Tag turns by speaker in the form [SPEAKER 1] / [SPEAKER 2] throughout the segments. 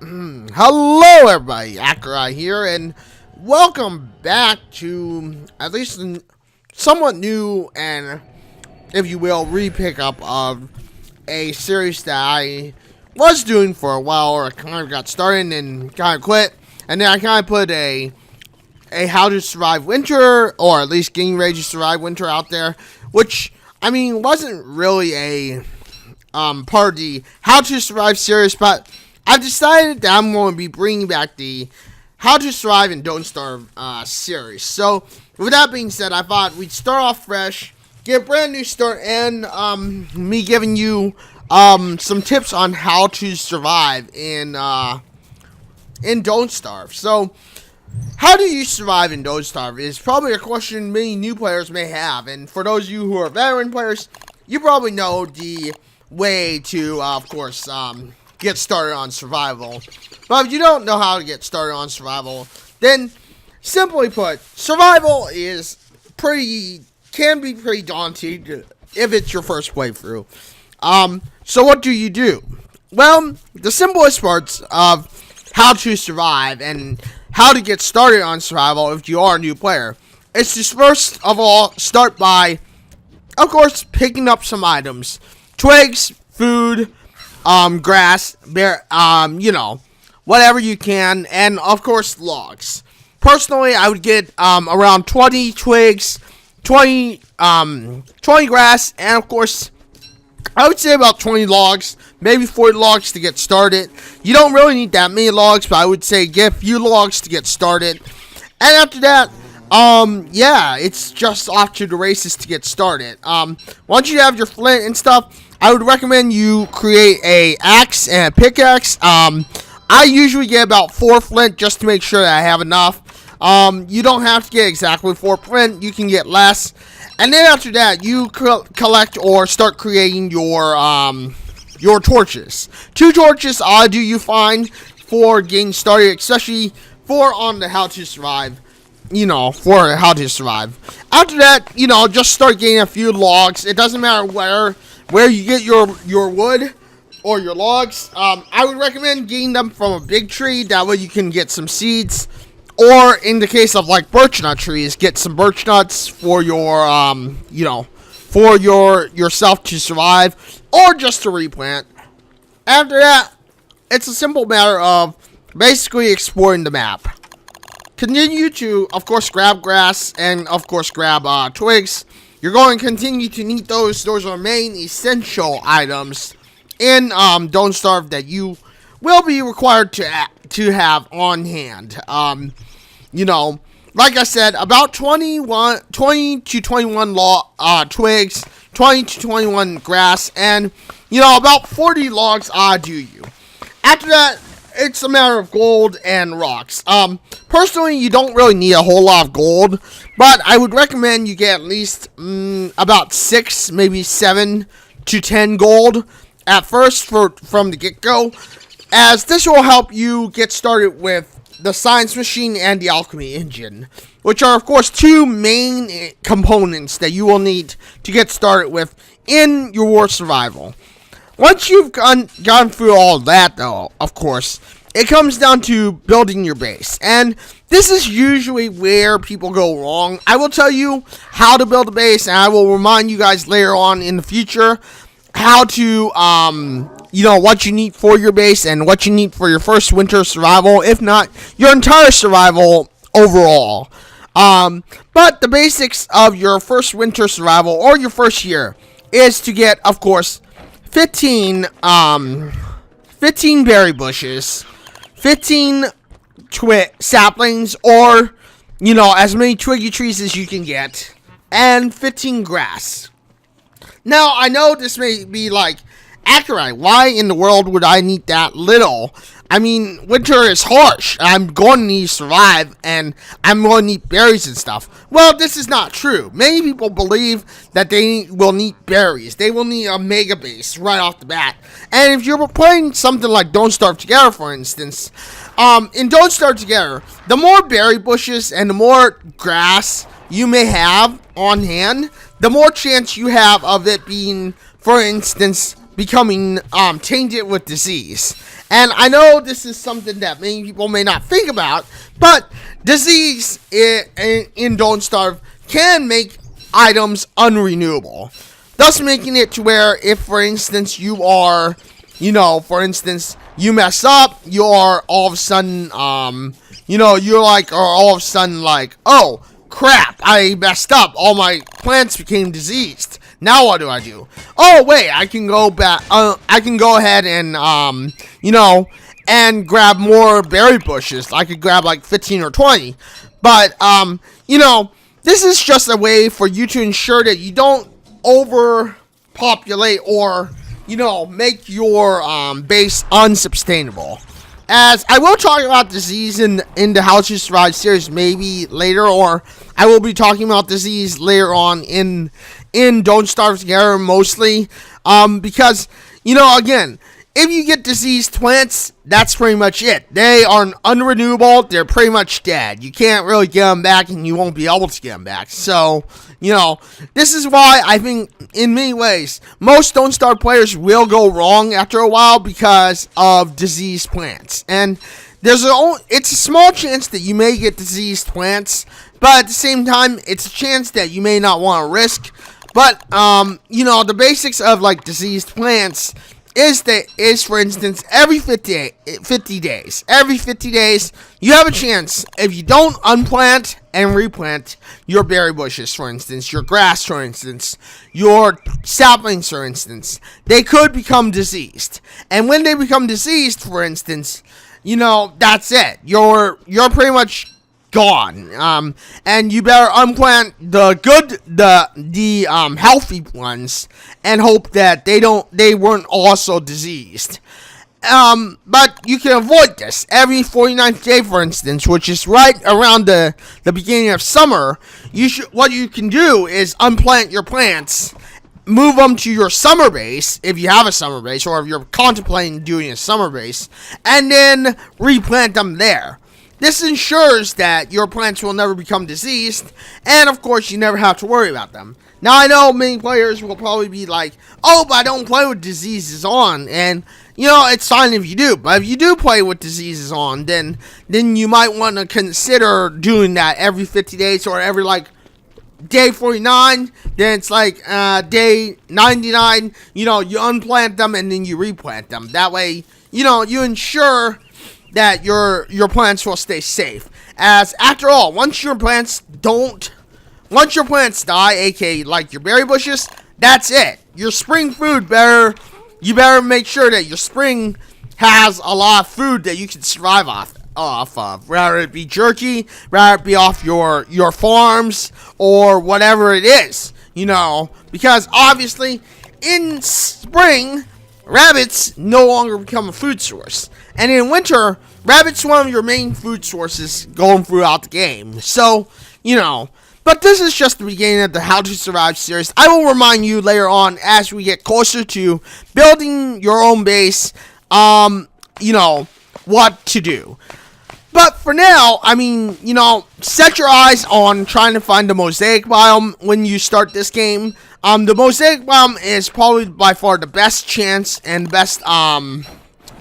[SPEAKER 1] Hello everybody, Accureye here, and welcome back to at least a somewhat new and, if you will, re-pickup of a series that I was doing for a while, or I kind of got started and kind of quit, and then I kind of put a how to survive winter, or at least getting ready to survive winter out there, which, I mean, wasn't really a part of the how to survive series, but I've decided that I'm going to be bringing back the How to Survive and Don't Starve series. So, with that being said, I thought we'd start off fresh, get a brand new start, and me giving you some tips on how to survive in Don't Starve. So, how do you survive in Don't Starve is probably a question many new players may have. And for those of you who are veteran players, you probably know the way to, of course, get started on survival. But if you don't know how to get started on survival, then simply put, survival can be pretty daunting if it's your first playthrough. So what do you do? Well, the simplest parts of how to survive and how to get started on survival if you are a new player is to first of all start by, of course, picking up some items. Twigs, food, grass, bear, whatever you can, and of course logs. Personally, I would get around 20 twigs, 20 grass, and of course, I would say about 20 logs, maybe 40 logs to get started. You don't really need that many logs, but I would say get a few logs to get started. And after that, it's just off to the races to get started. Once you have your flint and stuff, I would recommend you create a axe and a pickaxe. I usually get about 4 flint just to make sure that I have enough. You don't have to get exactly 4 flint. You can get less. And then after that, you collect or start creating your torches. 2 torches do you find for getting started, especially for on the how to survive. For how to survive. After that, just start getting a few logs. It doesn't matter where you get your wood or your logs. I would recommend getting them from a big tree. That way you can get some seeds. Or in the case of like birch nut trees, get some birch nuts for your for yourself to survive, or just to replant. After that, it's a simple matter of basically exploring the map. Continue to, of course, grab grass and, of course, grab twigs. You're going to continue to need those. Those are main essential items in Don't Starve that you will be required to have on hand. Like I said, about 20 to 21 twigs, 20 to 21 grass, and, about 40 logs do you. After that, it's a matter of gold and rocks. Personally, you don't really need a whole lot of gold, but I would recommend you get at least about 6, maybe 7 to 10 gold at first from the get-go, as this will help you get started with the science machine and the alchemy engine, which are, of course, 2 main components that you will need to get started with in your war survival. Once you've gone through all that, though, of course, it comes down to building your base. And this is usually where people go wrong. I will tell you how to build a base, and I will remind you guys later on in the future how to, what you need for your base and what you need for your first winter survival, if not your entire survival overall. But the basics of your first winter survival or your first year is to get, of course, 15 berry bushes, 15 saplings, or, as many twiggy trees as you can get, and 15 grass. Now, I know this may be like, Accurate, why in the world would I need that little? I mean, winter is harsh. I'm going to need to survive, and I'm going to need berries and stuff. Well, this is not true. Many people believe that they will need berries. They will need a mega base right off the bat. And if you're playing something like Don't Starve Together, for instance, in Don't Starve Together, the more berry bushes and the more grass you may have on hand, the more chance you have of it being, for instance, becoming tainted with disease. And I know this is something that many people may not think about, but disease in Don't Starve can make items unrenewable, thus making it to where if, for instance, you are, for instance, you mess up, you're all of a sudden, you're like, or all of a sudden like, oh, crap, I messed up, all my plants became diseased. Now what do I do? Oh, wait, I can go back, I can go ahead and, and grab more berry bushes. I could grab like 15 or 20. But, this is just a way for you to ensure that you don't overpopulate or, make your base unsustainable. As I will talk about disease in the How to Survive series maybe later, or I will be talking about disease later on in Don't Starve Together mostly, because, again, if you get diseased plants, that's pretty much it. They are unrenewable. They're pretty much dead. You can't really get them back, and you won't be able to get them back. So, this is why I think, in many ways, most Don't Starve players will go wrong after a while because of diseased plants. And it's a small chance that you may get diseased plants, but at the same time, it's a chance that you may not want to risk. But, the basics of, like, diseased plants is, for instance, every 50 days. Every 50 days, you have a chance, if you don't unplant and replant your berry bushes, for instance, your grass, for instance, your saplings, for instance, they could become diseased. And when they become diseased, for instance, that's it. You're pretty much gone. And you better unplant the healthy ones and hope that they weren't also diseased. But you can avoid this. Every 49th day, for instance, which is right around the beginning of summer, what you can do is unplant your plants, move them to your summer base, if you have a summer base, or if you're contemplating doing a summer base, and then replant them there. This ensures that your plants will never become diseased, and of course, you never have to worry about them. Now, I know many players will probably be like, oh, but I don't play with diseases on, and, it's fine if you do, but if you do play with diseases on, then you might want to consider doing that every 50 days, or every, day 49, then it's day 99, you unplant them, and then you replant them. That way, you ensure that your plants will stay safe. As after all, once your plants die, aka like your berry bushes, that's it. Your spring food you better make sure that your spring has a lot of food that you can survive off of. Rather it be jerky, rather it be off your farms, or whatever it is, because obviously in spring, rabbits no longer become a food source. And in winter, rabbits are one of your main food sources going throughout the game. So, but this is just the beginning of the How to Survive series. I will remind you later on as we get closer to building your own base, what to do. But for now, set your eyes on trying to find the mosaic biome when you start this game. The mosaic biome is probably by far the best chance and best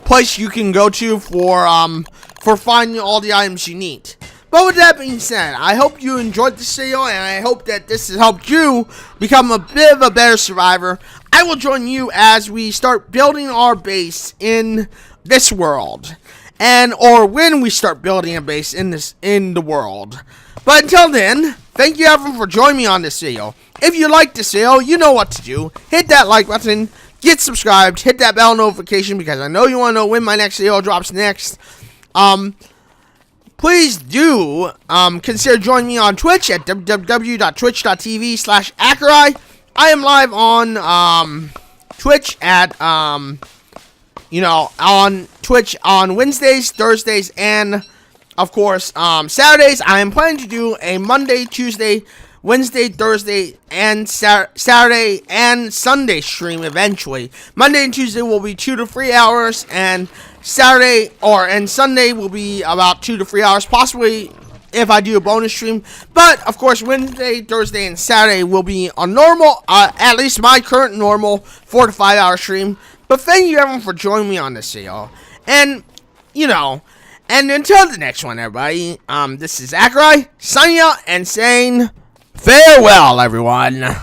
[SPEAKER 1] place you can go to for finding all the items you need. But with that being said, I hope you enjoyed this video, and I hope that this has helped you become a bit of a better survivor. I will join you as we start building our base in this world, or when we start building a base in the world. But until then, thank you everyone for joining me on this video. If you liked this video, you know what to do. Hit that like button, get subscribed, hit that bell notification, because I know you want to know when my next video drops next. Please do consider joining me on Twitch at www.twitch.tv/Accureye. I am live on Twitch at on Twitch on Wednesdays, Thursdays, and of course Saturdays. I am planning to do a Monday, Tuesday, Wednesday, Thursday, and Saturday and Sunday stream eventually. Monday and Tuesday will be 2 to 3 hours, and Sunday will be about 2 to 3 hours. Possibly if I do a bonus stream. But of course, Wednesday, Thursday, and Saturday will be on normal, at least my current normal 4 to 5 hour stream. But thank you everyone for joining me on this, y'all. And and until the next one, everybody. This is Accureye signing out and saying farewell, everyone.